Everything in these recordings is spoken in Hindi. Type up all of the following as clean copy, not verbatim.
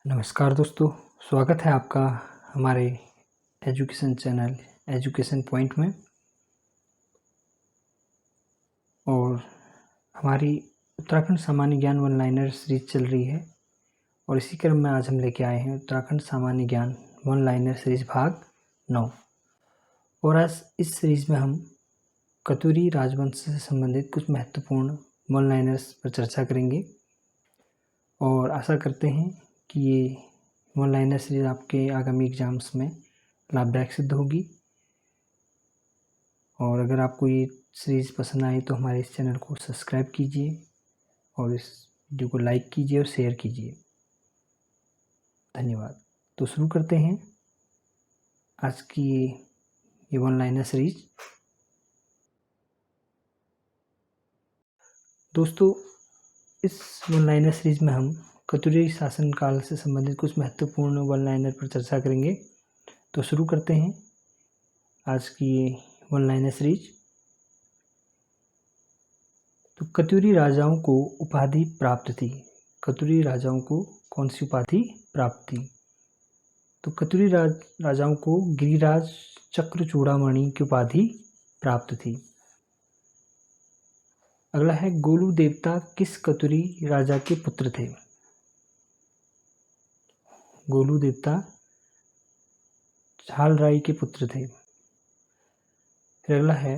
नमस्कार दोस्तों, स्वागत है आपका हमारे एजुकेशन चैनल एजुकेशन पॉइंट में। और हमारी उत्तराखंड सामान्य ज्ञान वन लाइनर सीरीज चल रही है और इसी क्रम में आज हम लेके आए हैं उत्तराखंड सामान्य ज्ञान वन लाइनर सीरीज भाग 9। और आज इस सीरीज में हम कतूरी राजवंश से संबंधित कुछ महत्वपूर्ण वन लाइनर्स पर चर्चा करेंगे और आशा करते हैं कि ये वन लाइनर सीरीज आपके आगामी एग्जाम्स में लाभदायक सिद्ध होगी। और अगर आपको ये सीरीज़ पसंद आई तो हमारे इस चैनल को सब्सक्राइब कीजिए और इस वीडियो को लाइक कीजिए और शेयर कीजिए। धन्यवाद। तो शुरू करते हैं आज की ये वन लाइनर सीरीज। दोस्तों, इस वन लाइनर सीरीज में हम कतूरी शासनकाल से संबंधित कुछ महत्वपूर्ण वन लाइनर पर चर्चा करेंगे। तो शुरू करते हैं आज की ये वन लाइनर सीरीज। तो कतूरी राजाओं को उपाधि प्राप्त थी। कतूरी राजाओं को कौन सी उपाधि प्राप्त थी? तो कतूरी राजाओं को गिरिराज चक्र चूड़ामणि की उपाधि प्राप्त थी। अगला है, गोलू देवता किस कतूरी राजा के पुत्र थे? गोलू देवता झालराय के पुत्र थे। फिर अगला है,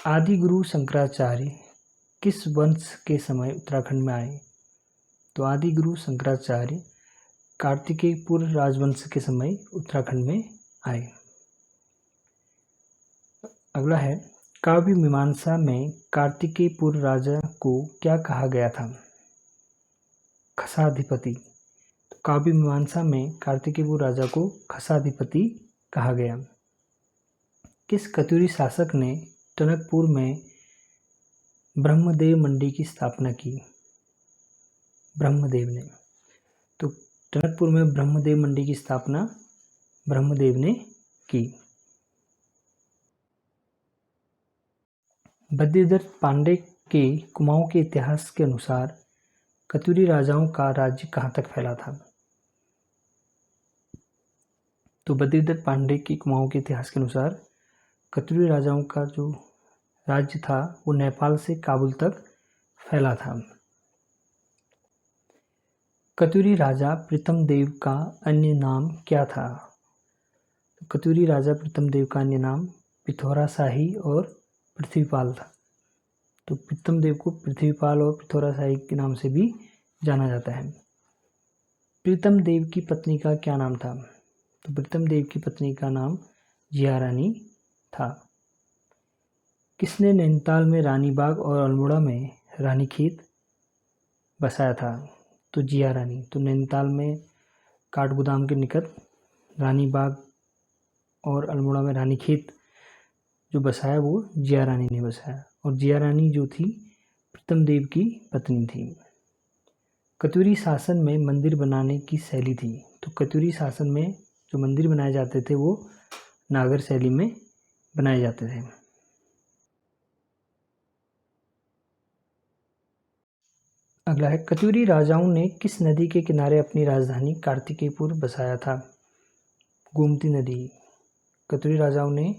आदि गुरु शंकराचार्य किस वंश के समय उत्तराखंड में आए? तो आदि गुरु शंकराचार्य कार्तिकेयपुर राजवंश के समय उत्तराखंड में आए। अगला है, काव्य मीमांसा में कार्तिकेयपुर राजा को क्या कहा गया था? खसाधिपति। तो काव्य मीमांसा में कार्तिकेयपुर राजा को खसाधिपति कहा गया। किस कतूरी शासक ने टनकपुर में ब्रह्मदेव मंडी की स्थापना की? ब्रह्मदेव ने। तो टनकपुर में ब्रह्मदेव मंडी की स्थापना ब्रह्मदेव ने की। बद्रीदत्त पांडे के कुमाऊं के इतिहास के अनुसार कतूरी राजाओं का राज्य कहाँ तक फैला था? तो बद्रीदत्त पांडे के कुमाऊं के इतिहास के अनुसार कतूरी राजाओं का जो राज्य था वो नेपाल से काबुल तक फैला था। कतूरी राजा प्रीतम देव का अन्य नाम क्या था? तो कतूरी राजा प्रीतम देव का अन्य नाम पिथौरा शाही और पृथ्वीपाल था। तो प्रीतम देव को पृथ्वीपाल और पिथौरा शाही के नाम से भी जाना जाता है। प्रीतम देव की पत्नी का क्या नाम था? तो प्रीतम देव की पत्नी का नाम जिया रानी था। किसने नैनीताल में रानी बाग और अल्मोड़ा में रानीखेत बसाया था? तो जिया रानी। तो नैनीताल में काठगोदाम के निकट रानी बाग और अल्मोड़ा में रानीखेत जो बसाया वो जिया रानी ने बसाया। और जिया रानी जो थी प्रीतम देव की पत्नी थी। कतूरी शासन में मंदिर बनाने की शैली थी। तो कतूरी शासन में जो मंदिर बनाए जाते थे वो नागर शैली में बनाए जाते थे। अगला है, कतूरी राजाओं ने किस नदी के किनारे अपनी राजधानी कार्तिकेयपुर बसाया था? गोमती नदी। कतूरी राजाओं ने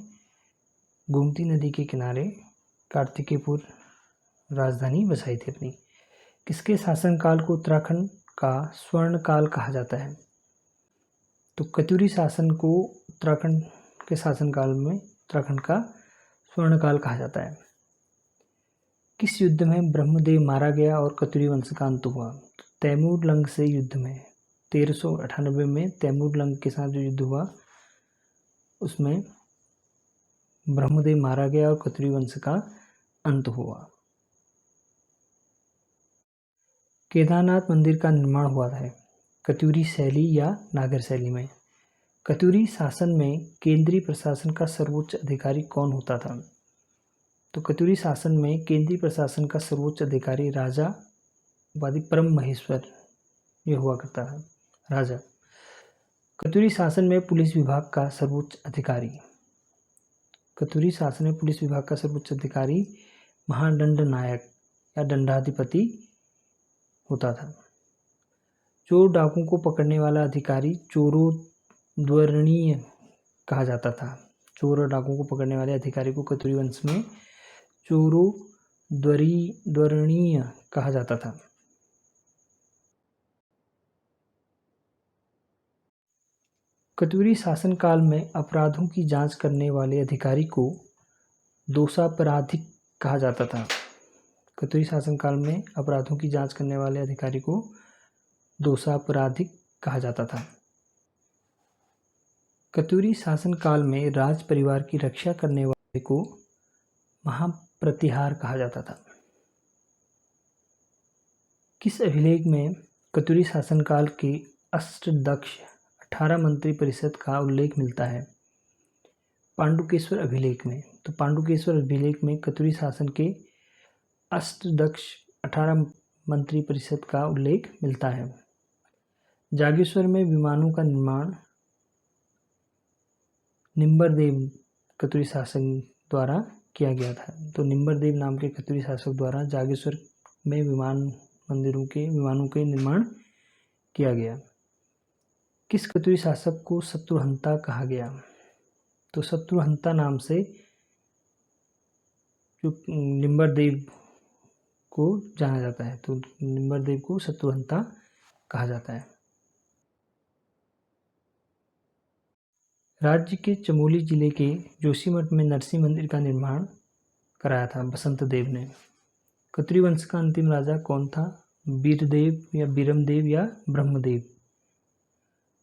गोमती नदी के किनारे कार्तिकेयपुर राजधानी बसाई थी अपनी। किसके शासनकाल को उत्तराखंड का स्वर्ण काल कहा जाता है? तो कतूरी शासन को उत्तराखंड के शासनकाल में उत्तराखंड का स्वर्ण काल कहा जाता है। किस युद्ध में ब्रह्मदेव मारा गया और कतूरी वंश का अंत हुआ? तैमूर लंग से युद्ध में 1398 में तैमूर लंग के साथ जो युद्ध हुआ उसमें ब्रह्मदेव मारा गया और कतूरी वंश का अंत हुआ। केदारनाथ मंदिर का निर्माण हुआ है कतूरी शैली या नागर शैली में? कतूरी शासन में केंद्रीय प्रशासन का सर्वोच्च अधिकारी कौन होता था? तो कतूरी शासन में केंद्रीय प्रशासन का सर्वोच्च अधिकारी राजा उपाधि परम महेश्वर ये हुआ करता है, राजा। कतूरी शासन में पुलिस विभाग का सर्वोच्च अधिकारी। कतूरी शासन में पुलिस विभाग का सर्वोच्च अधिकारी महादंड नायक या दंडाधिपति होता था। चोर डाकू को पकड़ने वाला अधिकारी चोरोद्वरणीय कहा जाता था। चोर और डाकू को पकड़ने वाले अधिकारी को कतुरी वंश में चोरोद्वरणीय कहा जाता था। कतुरी शासनकाल में अपराधों की जांच करने वाले अधिकारी को दोषापराधिक कहा जाता था। कतुरी शासनकाल में अपराधों की जांच करने वाले अधिकारी को दोषापराधिक कहा जाता था। कतुरी शासनकाल में राज परिवार की रक्षा करने वाले को महाप्रतिहार कहा जाता था। किस अभिलेख में कतुरी शासनकाल के अष्टदक्ष 18 मंत्री परिषद का उल्लेख मिलता है? पांडुकेश्वर अभिलेख में। तो पांडुकेश्वर अभिलेख में कतुरी शासन के अष्टदक्ष 18 मंत्री परिषद का उल्लेख मिलता है। जागेश्वर में विमानों का निर्माण निम्बरदेव कतुरी शासक द्वारा किया गया था। तो निम्बरदेव नाम के कतुरी शासक द्वारा जागेश्वर में विमानों के निर्माण किया गया। किस कतुरी शासक को शत्रुहंता कहा गया? तो शत्रुहंता नाम से जो निम्बरदेव को जाना जाता है, तो निम्बरदेव को शत्रुहंता कहा जाता है। राज्य के चमोली जिले के जोशीमठ में नरसिंह मंदिर का निर्माण कराया था बसंत देव ने। कतुरी वंश का अंतिम राजा कौन था? वीरदेव या बीरमदेव या ब्रह्मदेव?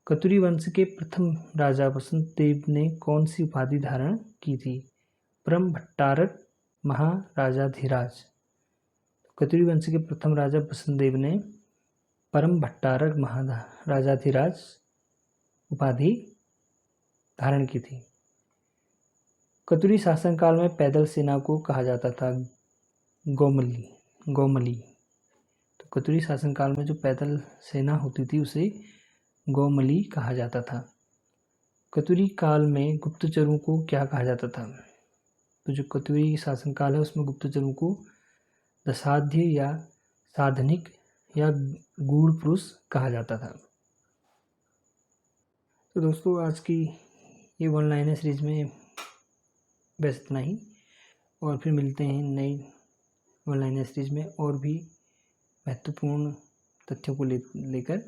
कतुरी वंश के प्रथम राजा बसंत देव ने कौन सी उपाधि धारण की थी? परम भट्टारक महाराजाधिराज। कतुरी वंश के प्रथम राजा बसंत देव ने परम भट्टारक महाराजाधिराज उपाधि धारण की थी। कतुरी शासनकाल में पैदल सेना को कहा जाता था गौमली। तो कतुरी शासनकाल में जो पैदल सेना होती थी उसे गौमली कहा जाता था। कतुरी काल में गुप्तचरों को क्या कहा जाता था? तो जो कतुरी शासनकाल है उसमें गुप्तचरों को दशाध्य या साधनिक या गूढ़ पुरुष कहा जाता था। तो दोस्तों आज की ये वन लाइनर सीरीज में बस इतना ही, और फिर मिलते हैं नई वन लाइनर सीरीज में और भी महत्वपूर्ण तथ्यों को लेकर।